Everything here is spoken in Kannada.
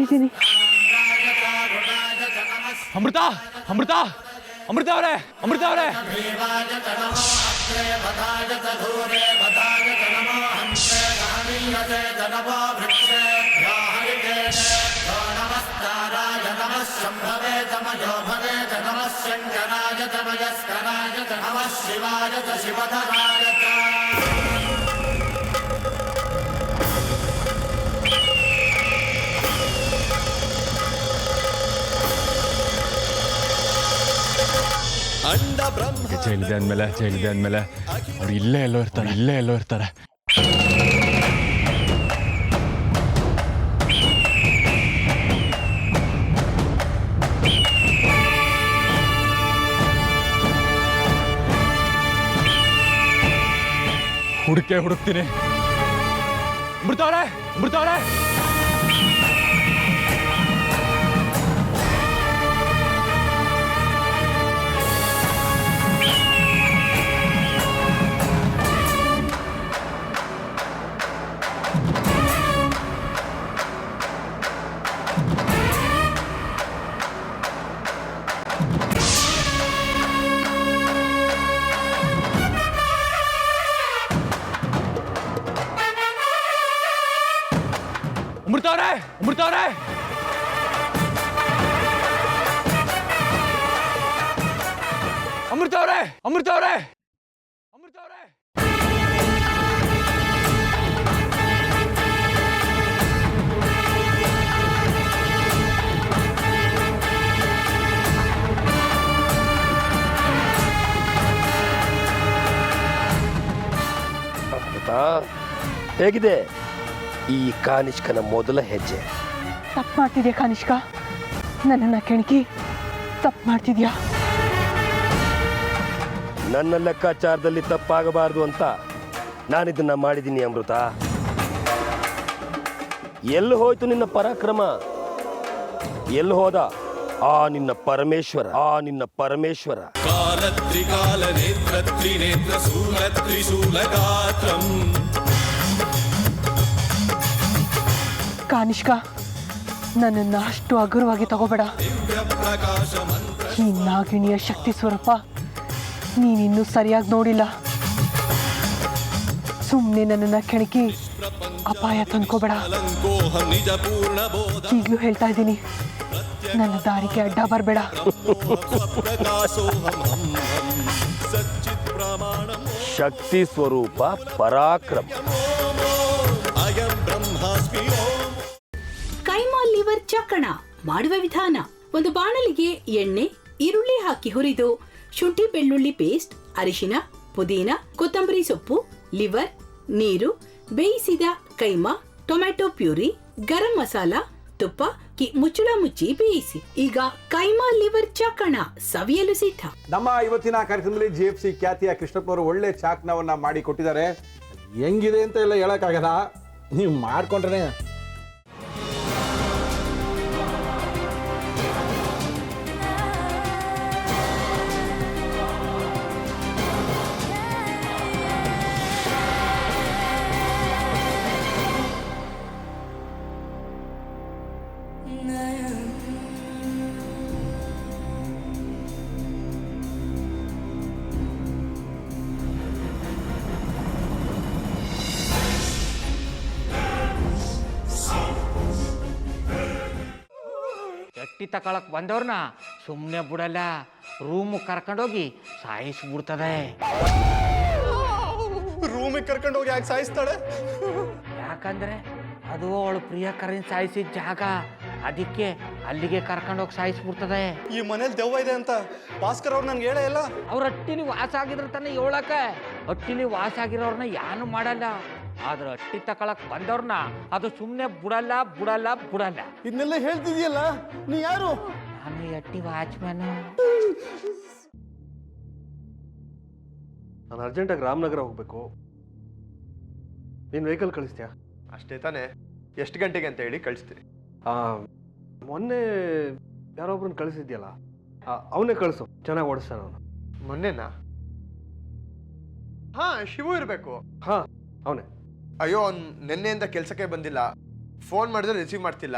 ಬಂದಿದ್ದೀನಿ. ಅಮೃತ ಅಮೃತ ಅಮೃತ ಅವರೇ ಅಮೃತ ಅವರೇ ಜೈಲಿದೆ ಅಂದಮೇಲೆ ಅವ್ರು ಇಲ್ಲೇ ಎಲ್ಲೋ ಇರ್ತಾರೆ. ಹುಡುಕ್ತೀನಿ. ಅಮೃತ ಅವರೇ ಹೇಗಿದೆ ಈ ಕಾನಿಷ್ಕನ ಮೊದಲ ಹೆಜ್ಜೆ? ತಪ್ಪು ಮಾಡ್ತಿದ್ಯಾ ಕಾನಿಷ್ಕ? ನನ್ನನ್ನು ಕೆಣಕಿ ತಪ್ಪು ಮಾಡ್ತಿದ್ಯಾ? ನನ್ನ ಲೆಕ್ಕಾಚಾರದಲ್ಲಿ ತಪ್ಪಾಗಬಾರದು ಅಂತ ನಾನಿದನ್ನ ಮಾಡಿದ್ದೀನಿ ಅಮೃತ. ಎಲ್ಲಿ ಹೋಯ್ತು ನಿನ್ನ ಪರಾಕ್ರಮ? ಎಲ್ಲಿ ಹೋದ ಆ ನಿನ್ನ ಪರಮೇಶ್ವರ? ಕಾಲತ್ರಿಕಾಲ ನೇತ್ರ ತ್ರಿನೇತ್ರ ಶೂಲಗಾತ್ರಂ. ಕಾನಿಷ್ಕ, ನನ್ನನ್ನು ಅಷ್ಟು ಹಗುರವಾಗಿ ತಗೋಬೇಡ. ಈ ನಾಗಿಣಿಯ ಶಕ್ತಿ ಸ್ವರೂಪ ನೀನಿನ್ನೂ ಸರಿಯಾಗಿ ನೋಡಿಲ್ಲ. ಸುಮ್ಮನೆ ನನ್ನನ್ನು ಕೆಣಕಿ ಅಪಾಯ ತಂದ್ಕೋಬೇಡ. ಈಗಲೂ ಹೇಳ್ತಾ ಇದ್ದೀನಿ, ನನ್ನ ದಾರಿಗೆ ಅಡ್ಡ ಬರಬೇಡ. ಶಕ್ತಿ ಸ್ವರೂಪ ಪರಾಕ್ರಮ. ಕೈಮಾ ಲಿವರ್ ಚಕ್ಕಣ ಮಾಡುವ ವಿಧಾನ: ಒಂದು ಬಾಣಲಿಗೆ ಎಣ್ಣೆ, ಈರುಳ್ಳಿ ಹಾಕಿ ಹುರಿದು ಶುಂಠಿ ಬೆಳ್ಳುಳ್ಳಿ ಪೇಸ್ಟ್, ಅರಿಶಿನ, ಪುದೀನ, ಕೊತ್ತಂಬರಿ ಸೊಪ್ಪು, ಲಿವರ್, ನೀರು, ಬೇಯಿಸಿದ ಕೈಮಾ, ಟೊಮ್ಯಾಟೊ ಪ್ಯೂರಿ, ಗರಂ ಮಸಾಲ, ತುಪ್ಪ ಮುಚ್ಚಳ ಮುಚ್ಚಿ ಬೇಯಿಸಿ. ಈಗ ಕೈಮಾ ಲಿವರ್ ಚಾಕಣ ಸವಿಯಲು ಸಿದ್ಧ. ನಮ್ಮ ಇವತ್ತಿನ ಕಾರ್ಯಕ್ರಮದಲ್ಲಿ GFC ಖ್ಯಾತಿಯ ಕೃಷ್ಣಪ್ಪನವರು ಒಳ್ಳೆ ಚಾಕ್ನವನ್ನ ಮಾಡಿ ಕೊಟ್ಟಿದ್ದಾರೆ. ಹೆಂಗಿದೆ ಅಂತ ಎಲ್ಲ ಹೇಳಕ್ಕಾಗಲ್ಲ, ನೀವು ಮಾಡ್ಕೊಂಡ್ರೆ. ಎಟ್ಟಿ ತಕೊಳಕ್ ಬಂದವ್ರನ್ನ ಸುಮ್ಮನೆ ಬಿಡಲ್ಲ, ರೂಮ್ ಕರ್ಕೊಂಡೋಗಿ ಸಾಯಿಸ್ಬಿಡ್ತದೆ. ರೂಮಿಗೆ ಕರ್ಕೊಂಡೋಗಿ ಯಾಕೆ ಸಾಯಿಸ್ತಾಳೆ? ಯಾಕಂದ್ರೆ ಅದು ಅವಳು ಪ್ರಿಯಕರನ್ ಸಾಯಿಸಿದ ಜಾಗ, ಅದಕ್ಕೆ ಅಲ್ಲಿಗೆ ಕರ್ಕೊಂಡೋಗಿ ಸಾಯಿಸ್ಬಿಡ್ತದೆ. ಈ ಮನೇಲಿ ದೆವ್ವ ಇದೆ ಅಂತ ಭಾಸ್ಕರ್ ಅವ್ರು ನನ್ಗೆ ಹೇಳೇ ಇಲ್ಲ. ಅವ್ರ ಹಟ್ಟಿಲಿ ವಾಸ ಆಗಿದ್ರ ತಾನೆ ಹೇಳಕ. ಹಟ್ಟಿಲಿ ವಾಸ ಆಗಿರೋರ್ನ ಯಾನು ಮಾಡಲ್ಲ, ಆದ್ರೆ ಹಟ್ಟಿ ತಕೊಳಕ್ ಬಂದವ್ರನ್ನ ಅದು ಸುಮ್ಮನೆ ಬಿಡಲ್ಲ. ಇದನ್ನೆಲ್ಲ ಹೇಳ್ತಿದ್ಯಲ್ಲ, ನೀ ಯಾರು? ನಾನು ಹಟ್ಟಿ ವಾಚ್ಮ್ಯಾನ್. ನಾನು ಅರ್ಜೆಂಟಾಗಿ ರಾಮನಗರ ಹೋಗ್ಬೇಕು. ನೀನು ವೆಹಿಕಲ್ ಕಳಿಸ್ತೀಯಾ? ಅಷ್ಟೇ ತಾನೇ. ಎಷ್ಟು ಗಂಟೆಗೆ ಅಂತ ಹೇಳಿ ಕಳಿಸ್ತೀನಿ. ಮೊನ್ನೆ ಯಾರೊಬ್ರನ್ನ ಕಳಿಸಿದ್ಯಲ್ಲ, ಅವನೇ ಕಳಿಸು, ಚೆನ್ನಾಗಿ ಓಡಿಸ್ತಾನ ಅವನು. ಮೊನ್ನೆನಾ? ಶಿವು ಇರಬೇಕು. ಅವನೇ. ಅಯ್ಯೋ, ಅವ್ನು ನಿನ್ನೆಯಿಂದ ಕೆಲಸಕ್ಕೆ ಬಂದಿಲ್ಲ, ಫೋನ್ ಮಾಡಿದ್ರೆ ರಿಸೀವ್ ಮಾಡ್ತಿಲ್ಲ